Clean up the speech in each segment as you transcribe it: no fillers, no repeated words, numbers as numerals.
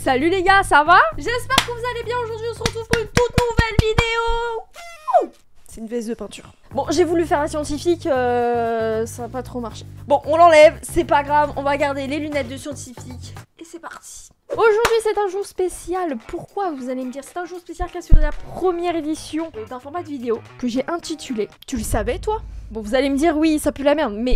Salut les gars, ça va? J'espère que vous allez bien. Aujourd'hui on se retrouve pour une toute nouvelle vidéo. C'est une veste de peinture. Bon, j'ai voulu faire un scientifique, ça n'a pas trop marché. Bon, on l'enlève, c'est pas grave, on va garder les lunettes de scientifique. Et c'est parti. Aujourd'hui c'est un jour spécial. Pourquoi, vous allez me dire? C'est un jour spécial car c'est la première édition d'un format de vidéo que j'ai intitulé. Tu le savais toi? Bon, vous allez me dire oui, ça pue la merde, mais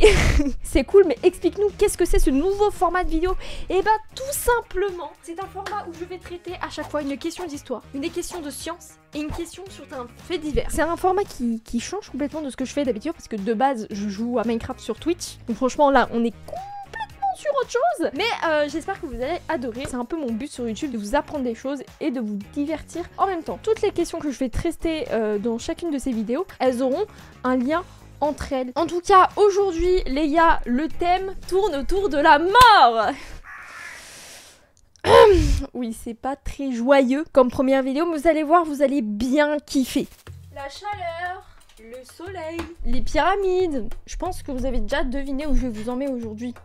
c'est cool, mais explique-nous qu'est-ce que c'est ce nouveau format de vidéo? Et bah tout simplement, c'est un format où je vais traiter à chaque fois une question d'histoire, une question de science et une question sur un fait divers. C'est un format qui change complètement de ce que je fais d'habitude parce que de base, je joue à Minecraft sur Twitch. Donc franchement là, on est sur autre chose, mais j'espère que vous allez adorer. C'est un peu mon but sur YouTube, de vous apprendre des choses et de vous divertir en même temps. Toutes les questions que je vais traiter dans chacune de ces vidéos, elles auront un lien entre elles. En tout cas, aujourd'hui, les gars, le thème tourne autour de la mort. Oui, c'est pas très joyeux comme première vidéo, mais vous allez voir, vous allez bien kiffer. La chaleur, le soleil, les pyramides. Je pense que vous avez déjà deviné où je vais vous emmener aujourd'hui.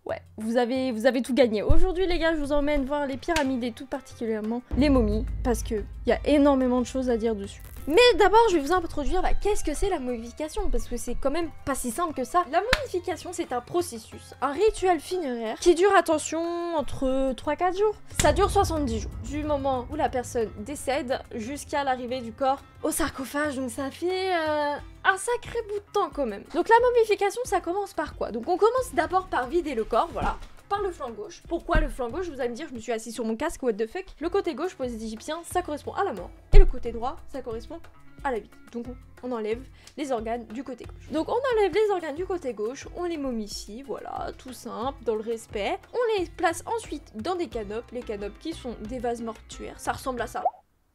Ouais, vous avez tout gagné. Aujourd'hui, les gars, je vous emmène voir les pyramides et tout particulièrement les momies, parce qu'il y a énormément de choses à dire dessus. Mais d'abord, je vais vous introduire qu'est-ce que c'est la momification, parce que c'est quand même pas si simple que ça. La momification, c'est un processus, un rituel funéraire qui dure, attention, entre 3-4 jours. Ça dure 70 jours, du moment où la personne décède jusqu'à l'arrivée du corps au sarcophage, donc ça fait un sacré bout de temps quand même. Donc la momification, ça commence par quoi? Donc on commence d'abord par vider le corps, voilà, par le flanc gauche. Pourquoi le flanc gauche? Vous allez me dire, je me suis assis sur mon casque, what the fuck. Le côté gauche pour les Égyptiens, ça correspond à la mort. Et le côté droit, ça correspond à la vie. Donc on enlève les organes du côté gauche. Donc on enlève les organes du côté gauche, on les momifie, voilà, tout simple, dans le respect. On les place ensuite dans des canopes, les canopes qui sont des vases mortuaires, ça ressemble à ça.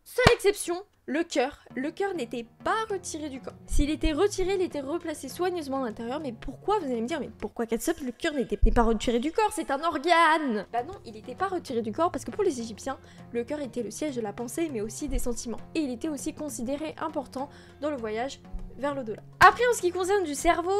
Seule exception, le cœur. Le cœur n'était pas retiré du corps. S'il était retiré, il était replacé soigneusement à l'intérieur. Mais pourquoi? Vous allez me dire, mais pourquoi Katsop, le cœur n'est pas retiré du corps? C'est un organe! Bah non, il n'était pas retiré du corps parce que pour les Égyptiens, le cœur était le siège de la pensée mais aussi des sentiments. Et il était aussi considéré important dans le voyage vers l'au-delà. Après, en ce qui concerne du cerveau,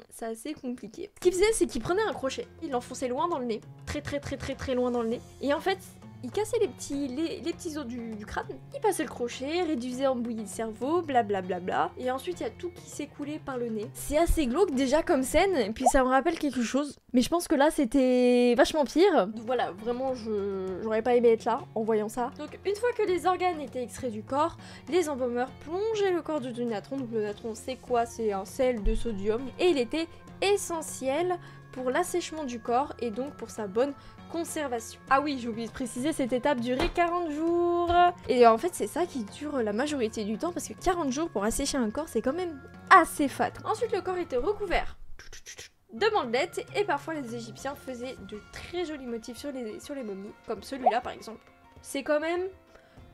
c'est assez compliqué. Ce qu'il faisait, c'est qu'il prenait un crochet, il l'enfonçait loin dans le nez, très loin dans le nez. Et en fait, il cassait les petits os du crâne, il passait le crochet, réduisait en bouillie le cerveau, blablabla. Et ensuite, il y a tout qui s'écoulait par le nez. C'est assez glauque déjà comme scène, et puis ça me rappelle quelque chose. Mais je pense que là, c'était vachement pire. Donc voilà, vraiment, j'aurais pas aimé être là en voyant ça. Donc une fois que les organes étaient extraits du corps, les embaumeurs plongeaient le corps du natron. Donc le natron, c'est quoi? C'est un sel de sodium. Et il était essentiel pour l'assèchement du corps et donc pour sa bonne conservation. Ah oui, j'ai oublié de préciser, cette étape durait 40 jours. Et en fait, c'est ça qui dure la majorité du temps parce que 40 jours pour assécher un corps, c'est quand même assez fat. Ensuite, le corps était recouvert de bandelettes et parfois les Égyptiens faisaient de très jolis motifs sur les momies, comme celui-là par exemple. C'est quand même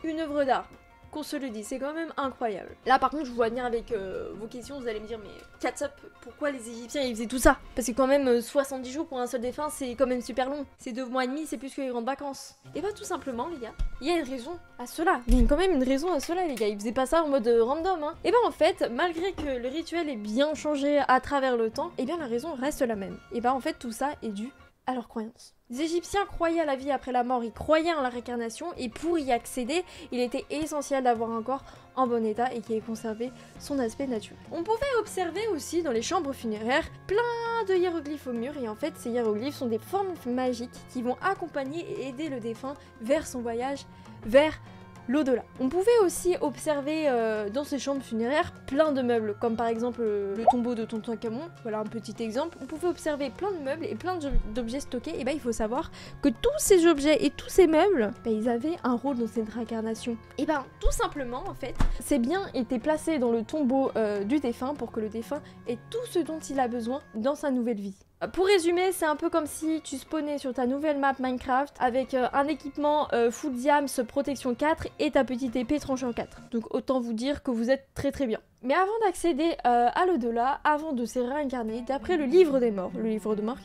une œuvre d'art. Qu'on se le dit, c'est quand même incroyable. Là par contre je vous vois venir avec vos questions, vous allez me dire mais Katsop, pourquoi les Égyptiens ils faisaient tout ça? Parce que quand même 70 jours pour un seul défunt c'est quand même super long. C'est 2 mois et demi, c'est plus que les grandes vacances. Et bah tout simplement les gars, il y a une raison à cela. Il y a quand même une raison à cela les gars, ils faisaient pas ça en mode random hein. Et bah en fait, malgré que le rituel ait bien changé à travers le temps, et bien la raison reste la même. Et bah en fait tout ça est dû à leurs croyances. Les Égyptiens croyaient à la vie après la mort, ils croyaient en la réincarnation et pour y accéder, il était essentiel d'avoir un corps en bon état et qui ait conservé son aspect naturel. On pouvait observer aussi dans les chambres funéraires plein de hiéroglyphes au mur et en fait ces hiéroglyphes sont des formes magiques qui vont accompagner et aider le défunt vers son voyage vers l'au-delà. On pouvait aussi observer dans ces chambres funéraires plein de meubles, comme par exemple le tombeau de Toutankhamon, voilà un petit exemple. On pouvait observer plein de meubles et plein d'objets stockés, et bah il faut savoir que tous ces objets et tous ces meubles, bah, ils avaient un rôle dans cette réincarnation. Et ben tout simplement en fait, ces biens étaient placés dans le tombeau du défunt pour que le défunt ait tout ce dont il a besoin dans sa nouvelle vie. Pour résumer, c'est un peu comme si tu spawnais sur ta nouvelle map Minecraft avec un équipement full diams protection 4 et ta petite épée tranchant 4. Donc autant vous dire que vous êtes très bien. Mais avant d'accéder à l'au-delà, avant de se réincarner, d'après le livre des morts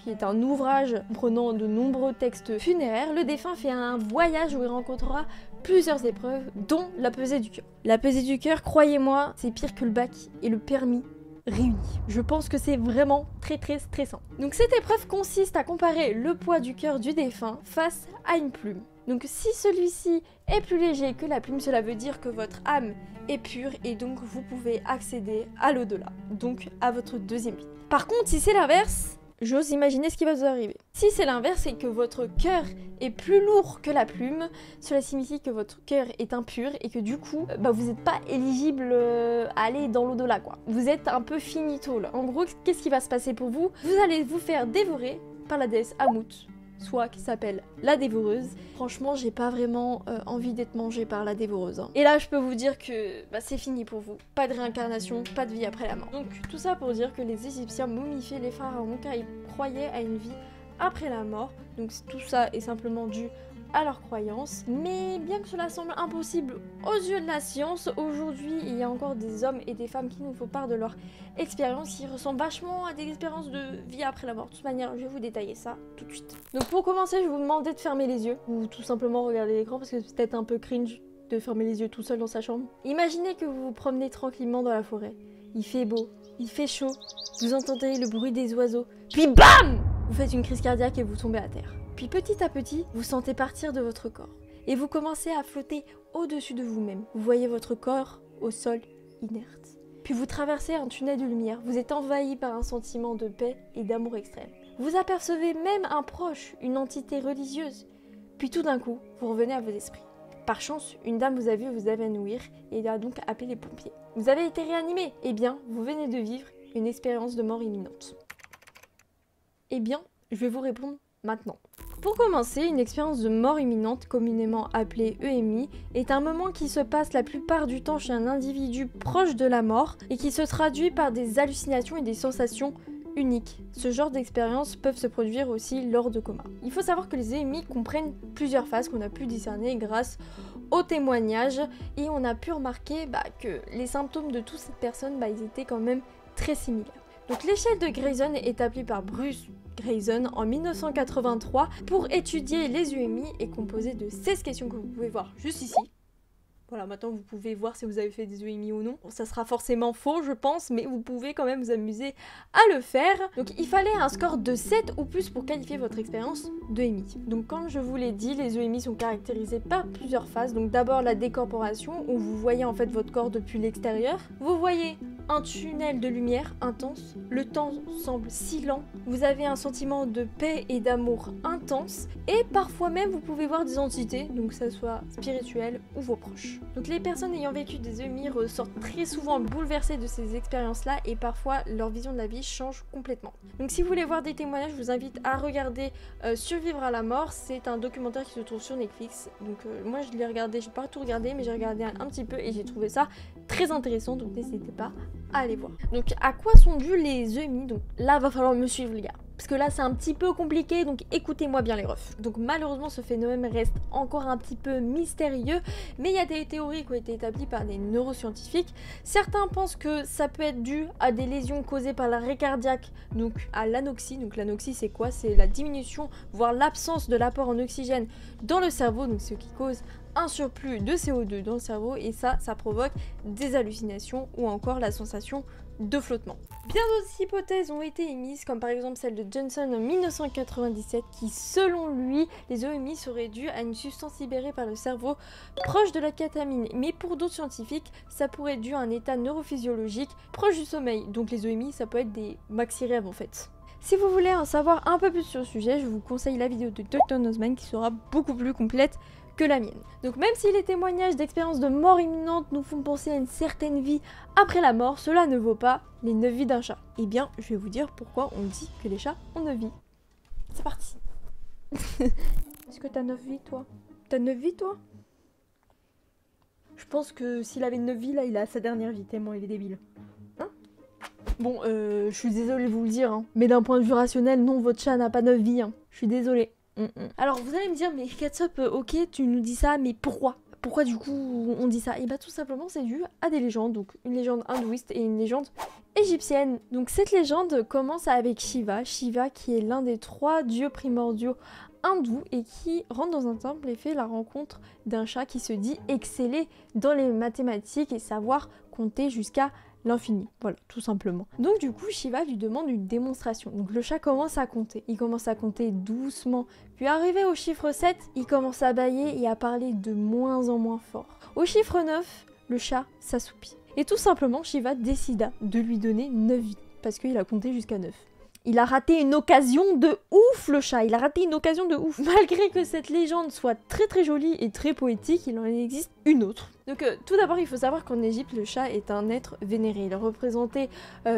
qui est un ouvrage prenant de nombreux textes funéraires, le défunt fait un voyage où il rencontrera plusieurs épreuves, dont la pesée du cœur. La pesée du cœur, croyez-moi, c'est pire que le bac et le permis réunis. Je pense que c'est vraiment très très stressant. Donc cette épreuve consiste à comparer le poids du cœur du défunt face à une plume. Donc si celui-ci est plus léger que la plume, cela veut dire que votre âme est pure et donc vous pouvez accéder à l'au-delà, donc à votre deuxième vie. Par contre, si c'est l'inverse, j'ose imaginer ce qui va vous arriver. Si c'est l'inverse et que votre cœur est plus lourd que la plume, cela signifie que votre cœur est impur et que du coup, vous n'êtes pas éligible à aller dans l'au-delà quoi. Vous êtes un peu finito là. En gros, qu'est-ce qui va se passer pour vous? Vous allez vous faire dévorer par la déesse Ammut, soit qui s'appelle la dévoreuse. Franchement, j'ai pas vraiment envie d'être mangée par la dévoreuse. Et là, je peux vous dire que c'est fini pour vous. Pas de réincarnation, pas de vie après la mort. Donc tout ça pour dire que les Égyptiens momifiaient les pharaons car ils croyaient à une vie après la mort. Donc tout ça est simplement dû à leurs croyances. Mais bien que cela semble impossible aux yeux de la science, aujourd'hui il y a encore des hommes et des femmes qui nous font part de leur expérience qui ressemblent vachement à des expériences de vie après la mort. De toute manière, je vais vous détailler ça tout de suite. Donc pour commencer, je vais vous demander de fermer les yeux ou tout simplement regarder l'écran parce que c'est peut-être un peu cringe de fermer les yeux tout seul dans sa chambre. Imaginez que vous vous promenez tranquillement dans la forêt. Il fait beau, il fait chaud, vous entendez le bruit des oiseaux, puis BAM! Vous faites une crise cardiaque et vous tombez à terre. Puis petit à petit, vous sentez partir de votre corps et vous commencez à flotter au-dessus de vous-même. Vous voyez votre corps au sol inerte. Puis vous traversez un tunnel de lumière. Vous êtes envahi par un sentiment de paix et d'amour extrême. Vous apercevez même un proche, une entité religieuse. Puis tout d'un coup, vous revenez à vos esprits. Par chance, une dame vous a vu vous évanouir et a donc appelé les pompiers. Vous avez été réanimé. Eh bien, vous venez de vivre une expérience de mort imminente. Eh bien, je vais vous répondre maintenant. Pour commencer, une expérience de mort imminente, communément appelée EMI, est un moment qui se passe la plupart du temps chez un individu proche de la mort et qui se traduit par des hallucinations et des sensations uniques. Ce genre d'expériences peuvent se produire aussi lors de comas. Il faut savoir que les EMI comprennent plusieurs phases qu'on a pu discerner grâce aux témoignages et on a pu remarquer que les symptômes de toutes ces personnes ils étaient quand même très similaires. Donc l'échelle de Grayson est établie par Bruce Grayson en 1983 pour étudier les UMI est composée de 16 questions que vous pouvez voir juste ici. Voilà, maintenant vous pouvez voir si vous avez fait des UMI ou non. Bon, ça sera forcément faux je pense, mais vous pouvez quand même vous amuser à le faire. Donc il fallait un score de 7 ou plus pour qualifier votre expérience de EMI. Donc comme je vous l'ai dit, les EMI sont caractérisées par plusieurs phases. Donc d'abord la décorporation où vous voyez en fait votre corps depuis l'extérieur. Vous voyez un tunnel de lumière intense, le temps semble si lent, vous avez un sentiment de paix et d'amour intense et parfois même vous pouvez voir des entités, donc que ça soit spirituel ou vos proches. Donc les personnes ayant vécu des EMI ressortent très souvent bouleversées de ces expériences-là et parfois leur vision de la vie change complètement. Donc si vous voulez voir des témoignages, je vous invite à regarder Survivre à la mort, c'est un documentaire qui se trouve sur Netflix. Donc moi je l'ai regardé, j'ai pas tout regardé mais j'ai regardé un petit peu et j'ai trouvé ça très intéressant, donc n'hésitez pas à aller voir. Donc à quoi sont dus les EMI? Donc là va falloir me suivre les gars, parce que là c'est un petit peu compliqué, donc écoutez-moi bien les refs. Donc malheureusement ce phénomène reste encore un petit peu mystérieux, mais il y a des théories qui ont été établies par des neuroscientifiques. Certains pensent que ça peut être dû à des lésions causées par l'arrêt cardiaque, donc à l'anoxie. Donc l'anoxie c'est quoi? C'est la diminution, voire l'absence de l'apport en oxygène dans le cerveau, donc ce qui cause un surplus de CO2 dans le cerveau et ça provoque des hallucinations ou encore la sensation de flottement. Bien d'autres hypothèses ont été émises, comme par exemple celle de Johnson en 1997 qui selon lui, les EMI seraient dus à une substance libérée par le cerveau proche de la kétamine, mais pour d'autres scientifiques, ça pourrait être dû à un état neurophysiologique proche du sommeil. Donc les EMI, ça peut être des maxi-rêves en fait. Si vous voulez en savoir un peu plus sur le sujet, je vous conseille la vidéo de Dr Nozman qui sera beaucoup plus complète que la mienne. Donc même si les témoignages d'expériences de mort imminente nous font penser à une certaine vie après la mort, cela ne vaut pas les 9 vies d'un chat. Eh bien, je vais vous dire pourquoi on dit que les chats ont 9 vies. C'est parti. Est-ce que t'as 9 vies toi? T'as 9 vies toi? Je pense que s'il avait 9 vies là, il a sa dernière vie tellement il est débile. Hein? Bon, je suis désolée de vous le dire, hein, mais d'un point de vue rationnel, non, votre chat n'a pas 9 vies. Hein. Je suis désolée. Alors vous allez me dire, mais Catsup, ok, tu nous dis ça, mais pourquoi? Pourquoi du coup on dit ça? Et bah tout simplement c'est dû à des légendes, donc une légende hindouiste et une légende égyptienne. Donc cette légende commence avec Shiva, Shiva qui est l'un des 3 dieux primordiaux hindous et qui rentre dans un temple et fait la rencontre d'un chat qui se dit exceller dans les mathématiques et savoir compter jusqu'à l'infini, voilà, tout simplement. Donc du coup, Shiva lui demande une démonstration. Donc le chat commence à compter. Il commence à compter doucement. Puis arrivé au chiffre 7, il commence à bâiller et à parler de moins en moins fort. Au chiffre 9, le chat s'assoupit. Et tout simplement, Shiva décida de lui donner 9 vies, parce qu'il a compté jusqu'à 9. Il a raté une occasion de ouf, le chat. Il a raté une occasion de ouf. Malgré que cette légende soit très très jolie et très poétique, il en existe une autre. Donc tout d'abord, il faut savoir qu'en Égypte, le chat est un être vénéré. Il est représenté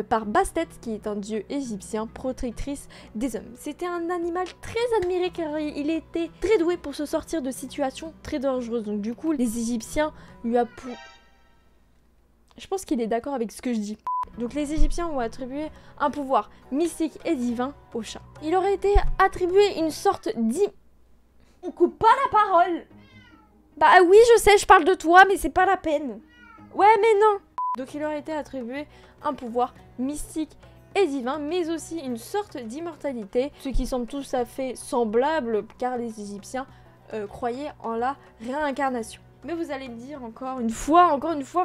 par Bastet, qui est un dieu égyptien, protectrice des hommes. C'était un animal très admiré car il était très doué pour se sortir de situations très dangereuses. Donc du coup, les Égyptiens lui apprennent... Je pense qu'il est d'accord avec ce que je dis. Donc les Égyptiens ont attribué un pouvoir mystique et divin au chat. Il aurait été attribué une sorte On coupe pas la parole. Bah oui, je sais, je parle de toi, mais c'est pas la peine. Ouais, mais non. Donc il aurait été attribué un pouvoir mystique et divin, mais aussi une sorte d'immortalité, ce qui semble tout à fait semblable, car les Égyptiens croyaient en la réincarnation. Mais vous allez me dire encore une fois,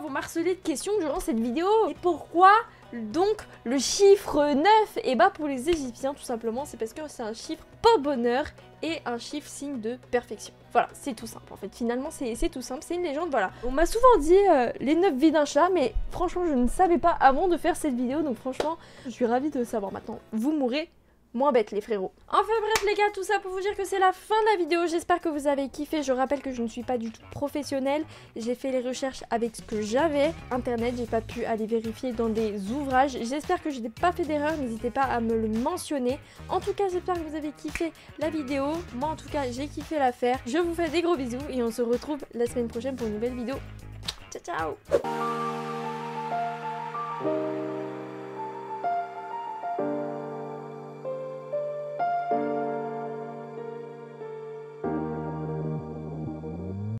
vous m'harcelez de questions durant cette vidéo. Et pourquoi donc le chiffre 9? Et bah pour les Égyptiens, tout simplement, c'est parce que c'est un chiffre pour bonheur et un chiffre signe de perfection. Voilà, c'est tout simple en fait. Finalement, c'est tout simple, c'est une légende, voilà. On m'a souvent dit les 9 vies d'un chat, mais franchement, je ne savais pas avant de faire cette vidéo. Donc franchement, je suis ravie de savoir maintenant. Vous mourrez moins bête les frérots. Enfin bref les gars, tout ça pour vous dire que c'est la fin de la vidéo. J'espère que vous avez kiffé. Je rappelle que je ne suis pas du tout professionnelle. J'ai fait les recherches avec ce que j'avais. Internet, j'ai pas pu aller vérifier dans des ouvrages. J'espère que je n'ai pas fait d'erreur. N'hésitez pas à me le mentionner. En tout cas, j'espère que vous avez kiffé la vidéo. Moi en tout cas, j'ai kiffé la faire. Je vous fais des gros bisous et on se retrouve la semaine prochaine pour une nouvelle vidéo. Ciao ciao.